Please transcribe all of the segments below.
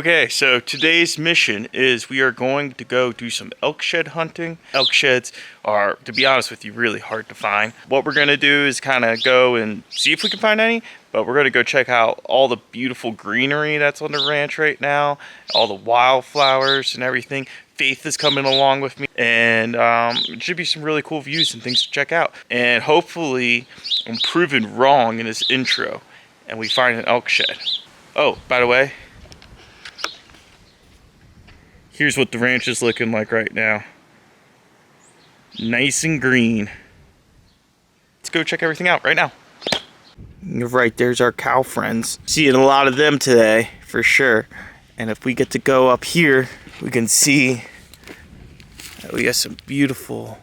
Okay, so today's mission is we are going to go do some elk shed hunting. Elk sheds are, to be honest with you, really hard to find. What we're going to do is kind of go and see if we can find any, but we're going to go check out all the beautiful greenery that's on the ranch right now, all the wildflowers and everything. Faith is coming along with me, and it should be some really cool views and things to check out. And hopefully I'm proven wrong in this intro and we find an elk shed. Oh, by the way, here's what the ranch is looking like right now. Nice and green. Let's go check everything out right now. Right, there's our cow friends. Seeing a lot of them today, for sure. And if we get to go up here, we can see that we have some beautiful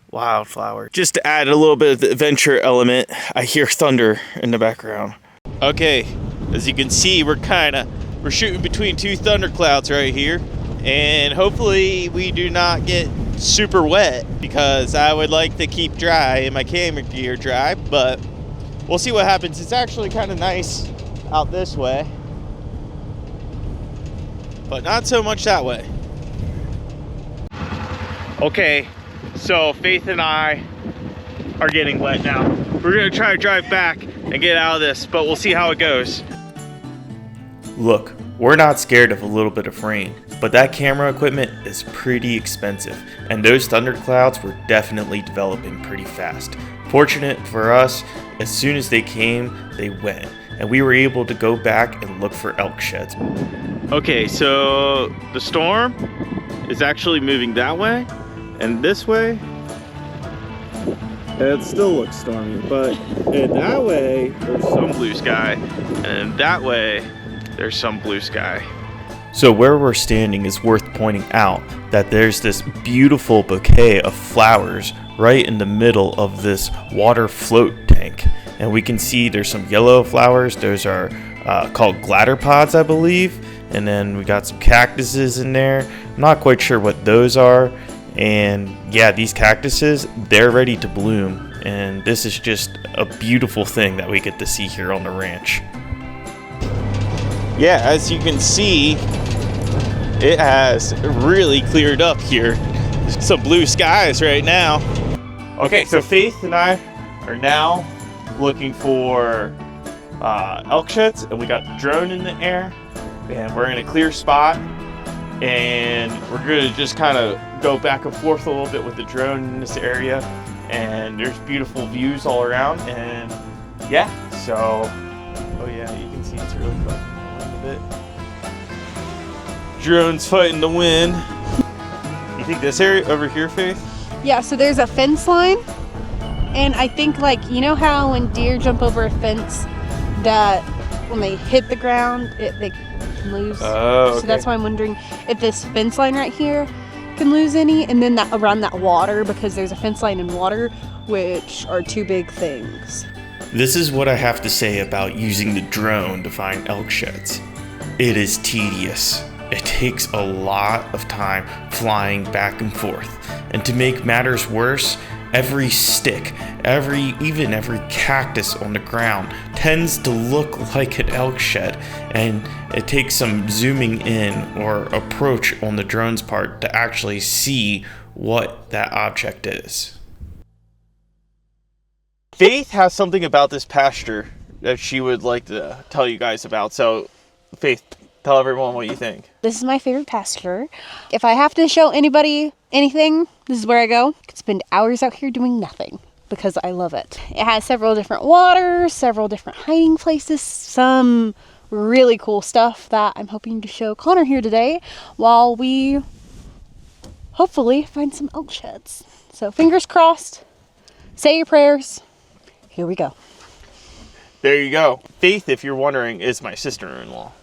wildflowers. Just to add a little bit of the adventure element, I hear thunder in the background. Okay, as you can see, we're shooting between two thunderclouds right here. And hopefully we do not get super wet, because I would like to keep dry and my camera gear dry, but we'll see what happens. It's actually kind of nice out this way, but not so much that way. Okay, so Faith and I are getting wet now. We're gonna try to drive back and get out of this, but we'll see how it goes. Look, we're not scared of a little bit of rain, but that camera equipment is pretty expensive, and those thunderclouds were definitely developing pretty fast. Fortunate for us, as soon as they came, they went, and we were able to go back and look for elk sheds. Okay, so the storm is actually moving that way and this way. It still looks stormy, but in that way there's some blue sky, and in that way there's some blue sky. So where we're standing is worth pointing out that there's this beautiful bouquet of flowers right in the middle of this water float tank. And we can see there's some yellow flowers. Those are called gladderpods, I believe. And then we got some cactuses in there. I'm not quite sure what those are. And yeah, these cactuses, they're ready to bloom. And this is just a beautiful thing that we get to see here on the ranch. Yeah, as you can see, it has really cleared up here. There's some blue skies right now. Okay, so Faith and I are now looking for elk sheds, and we got the drone in the air, and we're in a clear spot, and we're gonna just kind of go back and forth a little bit with the drone in this area, and there's beautiful views all around, and yeah, so, oh yeah, you can see it's really fun. Bit. Drone's fighting the wind. You think this area over here, Faith? Yeah, so there's a fence line, and I think, like, you know how when deer jump over a fence, that when they hit the ground, they can lose. Oh, okay. So that's why I'm wondering if this fence line right here can lose any, and then that around that water, because there's a fence line and water, which are two big things. This is what I have to say about using the drone to find elk sheds. It is tedious. It takes a lot of time flying back and forth. And to make matters worse, every stick, even every cactus on the ground tends to look like an elk shed. And it takes some zooming in or approach on the drone's part to actually see what that object is. Faith has something about this pasture that she would like to tell you guys about. So, Faith, tell everyone what you think. This is my favorite pasture. If I have to show anybody anything, this is where I go. I could spend hours out here doing nothing because I love it. It has several different waters, several different hiding places, some really cool stuff that I'm hoping to show Connor here today while we hopefully find some elk sheds. So fingers crossed, say your prayers. Here we go. There you go. Faith, if you're wondering, is my sister-in-law.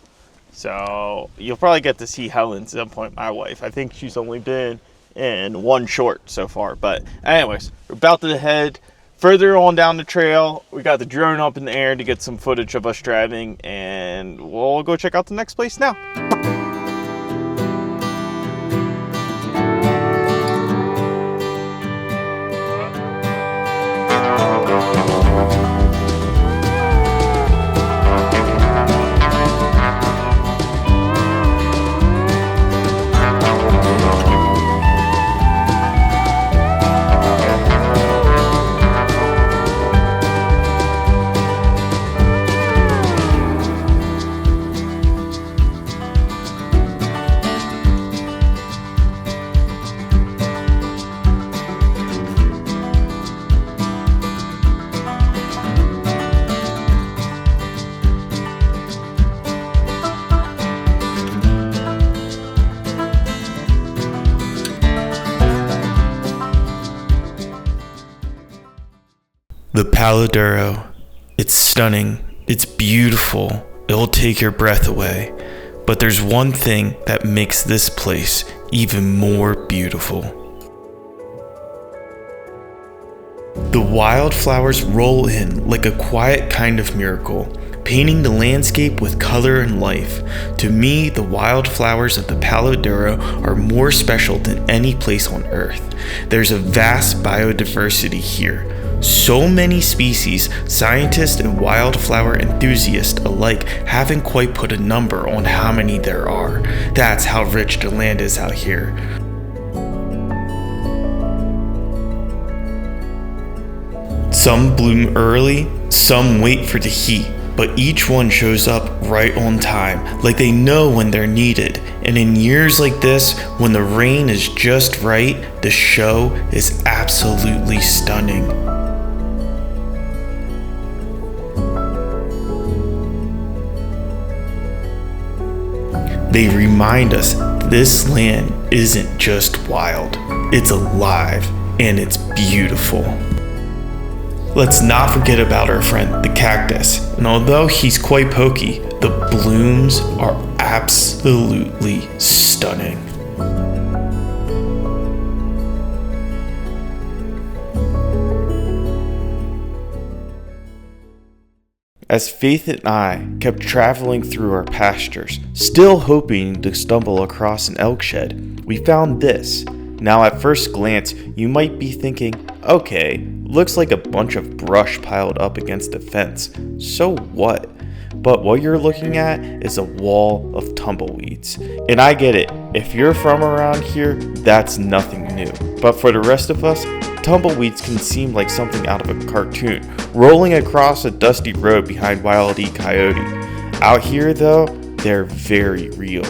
So you'll probably get to see Helen at some point, my wife. I think she's only been in one short so far. But anyways, we're about to head further on down the trail. We got the drone up in the air to get some footage of us driving, and we'll go check out the next place now. The Palo Duro. It's stunning. It's beautiful. It'll take your breath away. But there's one thing that makes this place even more beautiful. The wildflowers roll in like a quiet kind of miracle, painting the landscape with color and life. To me, the wildflowers of the Palo Duro are more special than any place on earth. There's a vast biodiversity here. So many species, scientists and wildflower enthusiasts alike haven't quite put a number on how many there are. That's how rich the land is out here. Some bloom early, some wait for the heat, but each one shows up right on time, like they know when they're needed. And in years like this, when the rain is just right, the show is absolutely stunning. They remind us this land isn't just wild, it's alive and it's beautiful. Let's not forget about our friend, the cactus. And although he's quite pokey, the blooms are absolutely stunning. As Faith and I kept traveling through our pastures, still hoping to stumble across an elk shed, we found this. Now at first glance, you might be thinking, okay, looks like a bunch of brush piled up against a fence. So what? But what you're looking at is a wall of tumbleweeds. And I get it, if you're from around here, that's nothing new. But for the rest of us, tumbleweeds can seem like something out of a cartoon, rolling across a dusty road behind Wile E. Coyote. Out here though, they're very real.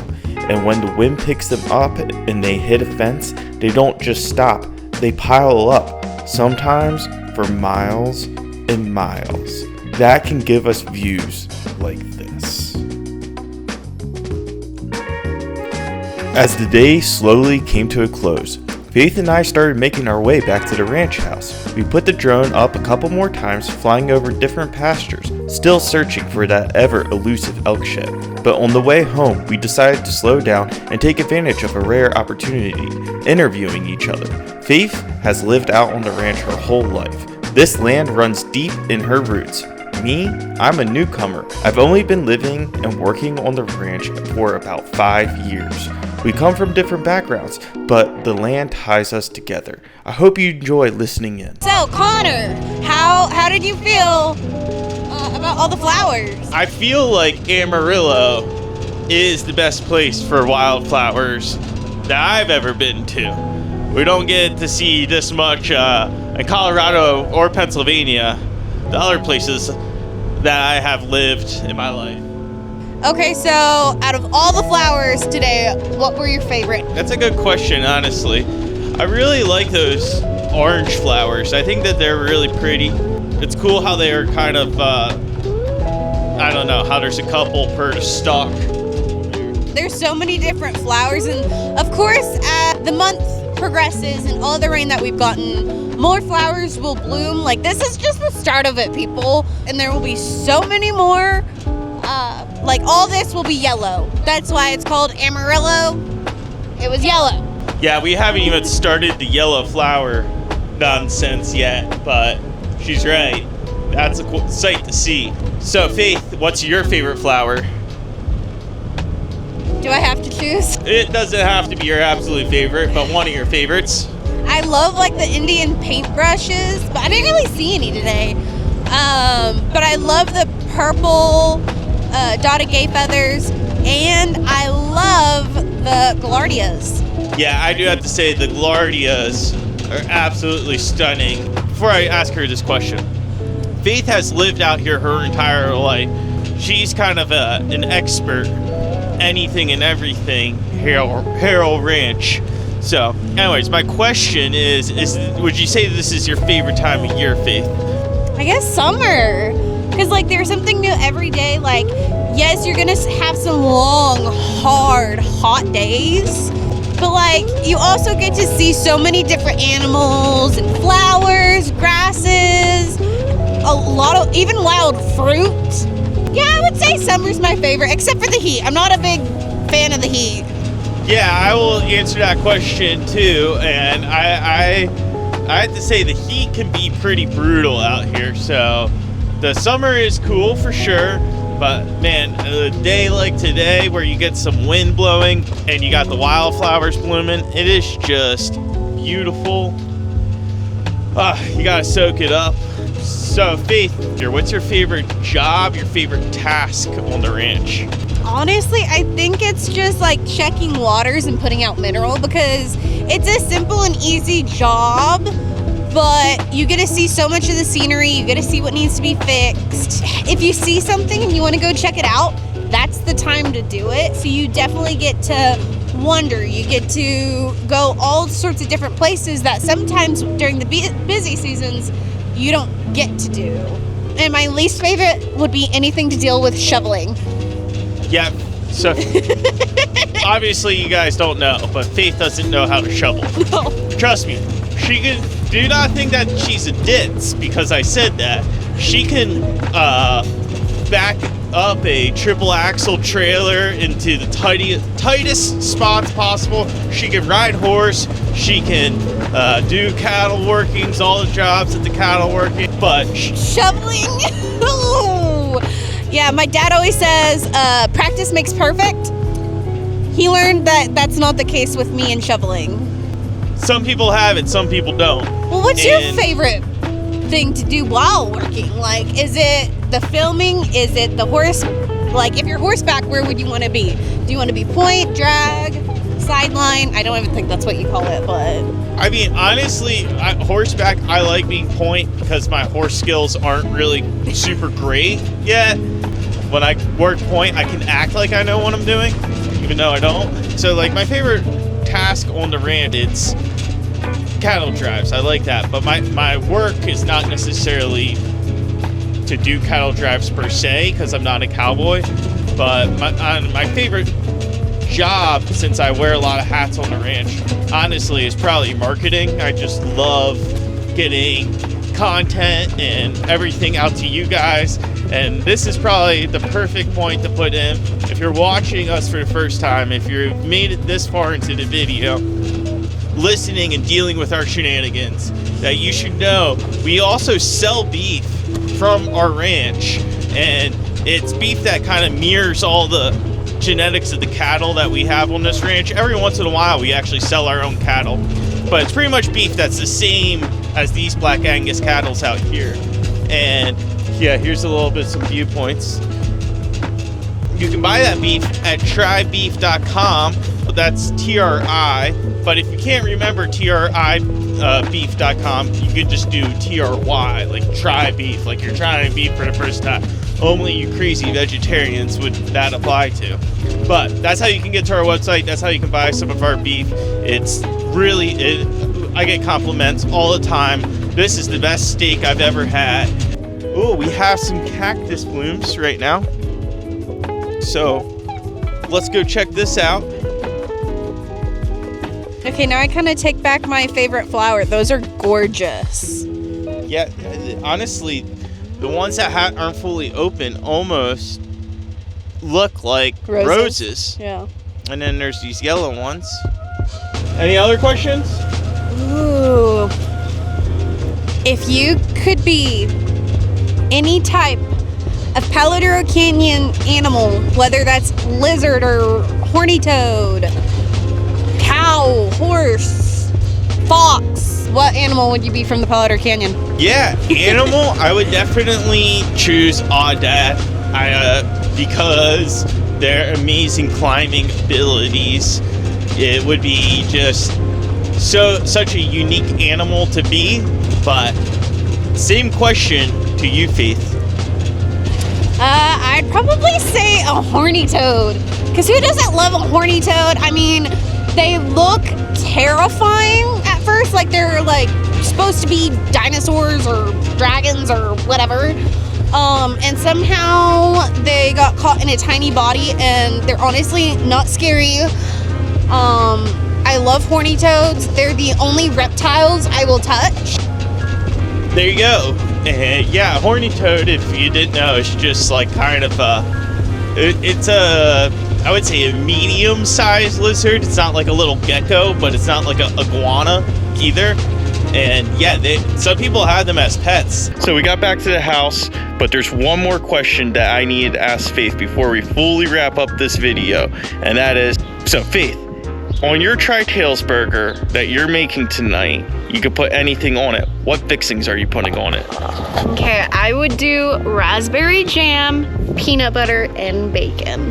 And when the wind picks them up and they hit a fence, they don't just stop, they pile up, sometimes for miles and miles. That can give us views like this. As the day slowly came to a close, Faith and I started making our way back to the ranch house. We put the drone up a couple more times, flying over different pastures, still searching for that ever elusive elk shed. But on the way home, we decided to slow down and take advantage of a rare opportunity, interviewing each other. Faith has lived out on the ranch her whole life. This land runs deep in her roots. Me, I'm a newcomer. I've only been living and working on the ranch for about 5 years. We come from different backgrounds, but the land ties us together. I hope you enjoy listening in. So, Connor, how did you feel about all the flowers? I feel like Amarillo is the best place for wildflowers that I've ever been to. We don't get to see this much in Colorado or Pennsylvania, the other places that I have lived in my life. Okay, so out of all the flowers today, what were your favorite? That's a good question, honestly. I really like those orange flowers. I think that they're really pretty. It's cool how they are kind of, I don't know, how there's a couple per stalk. There's so many different flowers, and of course, as the month progresses and all the rain that we've gotten, more flowers will bloom. Like, this is just the start of it, people, and there will be so many more. Like, all this will be yellow. That's why it's called Amarillo. It was yellow. Yeah, we haven't even started the yellow flower nonsense yet, but she's right. That's a cool sight to see. So, Faith, what's your favorite flower? Do I have to choose? It doesn't have to be your absolute favorite, but one of your favorites. I love, like, the Indian paintbrushes, but I didn't really see any today. But I love the purple dotted gay feathers, and I love the gaillardias. Yeah, I do have to say the gaillardias are absolutely stunning. Before I ask her this question, Faith has lived out here her entire life. She's kind of an expert, anything and everything, Harrell Ranch. So, anyways, my question is would you say this is your favorite time of year, Faith? I guess summer. Because, like, there's something new every day. Like, yes, you're going to have some long, hard, hot days. But, like, you also get to see so many different animals and flowers, grasses. a lot of, even wild fruit. Yeah, I would say summer's my favorite, except for the heat. I'm not a big fan of the heat. Yeah, I will answer that question too. And I have to say the heat can be pretty brutal out here. So the summer is cool for sure. But man, a day like today where you get some wind blowing and you got the wildflowers blooming, it is just beautiful. You gotta soak it up. So Faith, what's your favorite job, your favorite task on the ranch? Honestly, I think it's just like checking waters and putting out mineral, because it's a simple and easy job, but you get to see so much of the scenery, you get to see what needs to be fixed. If you see something and you want to go check it out, that's the time to do it. So you definitely get to wonder, you get to go all sorts of different places that sometimes during the busy seasons you don't get to do. And my least favorite would be anything to deal with shoveling. Yeah, so obviously you guys don't know, but Faith doesn't know how to shovel. No. Trust me, she can. Do not think that she's a ditz because I said that. She can back up a triple axle trailer into the tightest spots possible. She can ride horse. She can do cattle workings, all the jobs at the cattle working. But shoveling. Ooh. Yeah, my dad always says practice makes perfect. He learned that that's not the case with me and shoveling. Some people have it, some people don't. Well, what's your favorite thing to do while working? Like, is it the filming? Is it the horse? Like, if you're horseback, where would you want to be? Do you want to be point, drag, sideline? I don't even think that's what you call it, but... I mean, honestly, horseback, I like being point because my horse skills aren't really super great yet. When I work point, I can act like I know what I'm doing, even though I don't. So, like, my favorite task on the ranch, it's cattle drives. I like that, but my work is not necessarily to do cattle drives per se because I'm not a cowboy, but my favorite job, since I wear a lot of hats on the ranch, honestly, is probably marketing. I just love getting content and everything out to you guys, and this is probably the perfect point to put in. If you're watching us for the first time, if you've made it this far into the video, listening and dealing with our shenanigans, that you should know we also sell beef from our ranch, and it's beef that kind of mirrors all the genetics of the cattle that we have on this ranch. Every once in a while we actually sell our own cattle, but it's pretty much beef that's the same as these Black Angus cattle out here. And yeah, here's a little bit of some viewpoints. You can buy that beef at trybeef.com. That's TRI, but if you can't remember beef.com, you could just do TRY, like try beef, like you're trying beef for the first time. Only you crazy vegetarians would that apply to. But that's how you can get to our website. That's how you can buy some of our beef. It's really, I get compliments all the time. This is the best steak I've ever had. Oh, we have some cactus blooms right now. So let's go check this out. Okay, now I kind of take back my favorite flower. Those are gorgeous. Yeah, honestly, the ones that aren't fully open almost look like roses. Yeah. And then there's these yellow ones. Any other questions? Ooh. If you could be any type of Palo Duro Canyon animal, whether that's lizard or horny toad, cow, horse, fox, what animal would you be from the Palo Duro Canyon? Yeah, animal, I would definitely choose Aoudad, because their amazing climbing abilities. It would be just such a unique animal to be. But same question to you, Faith. I'd probably say a horny toad, because who doesn't love a horny toad? I mean, they look terrifying at first, like they're like supposed to be dinosaurs or dragons or whatever, and somehow they got caught in a tiny body, and they're honestly not scary. I love horny toads. They're the only reptiles I will touch. There you go. And yeah, horny toad, if you didn't know, is just like kind of it's a, I would say, a medium-sized lizard. It's not like a little gecko, but it's not like a iguana either. And yeah, some people have them as pets. So we got back to the house, but there's one more question that I needed to ask Faith before we fully wrap up this video. And that is, so Faith, on your tri-tails burger that you're making tonight, you could put anything on it. What fixings are you putting on it? Okay, I would do raspberry jam, peanut butter, and bacon.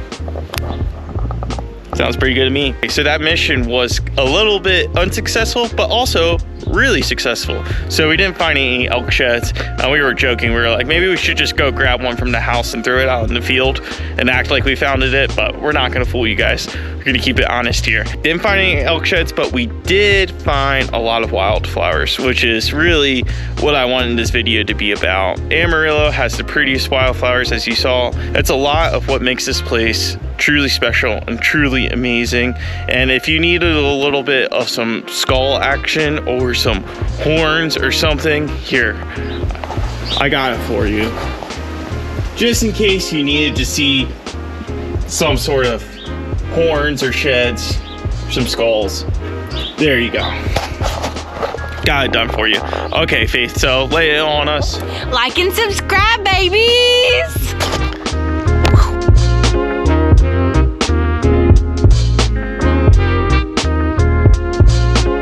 Sounds pretty good to me. So that mission was a little bit unsuccessful, but also really successful. So we didn't find any elk sheds, and we were joking. We were like, maybe we should just go grab one from the house and throw it out in the field and act like we found it, but we're not gonna fool you guys. We're gonna keep it honest here. Didn't find any elk sheds, but we did find a lot of wildflowers, which is really what I wanted this video to be about. Amarillo has the prettiest wildflowers, as you saw. That's a lot of what makes this place truly special and truly amazing. And if you needed a little bit of some skull action or some horns or something, here, I got it for you. Just in case you needed to see some sort of horns or sheds, some skulls. There you go. Got it done for you. Okay, Faith, so lay it on us. Like and subscribe, babies!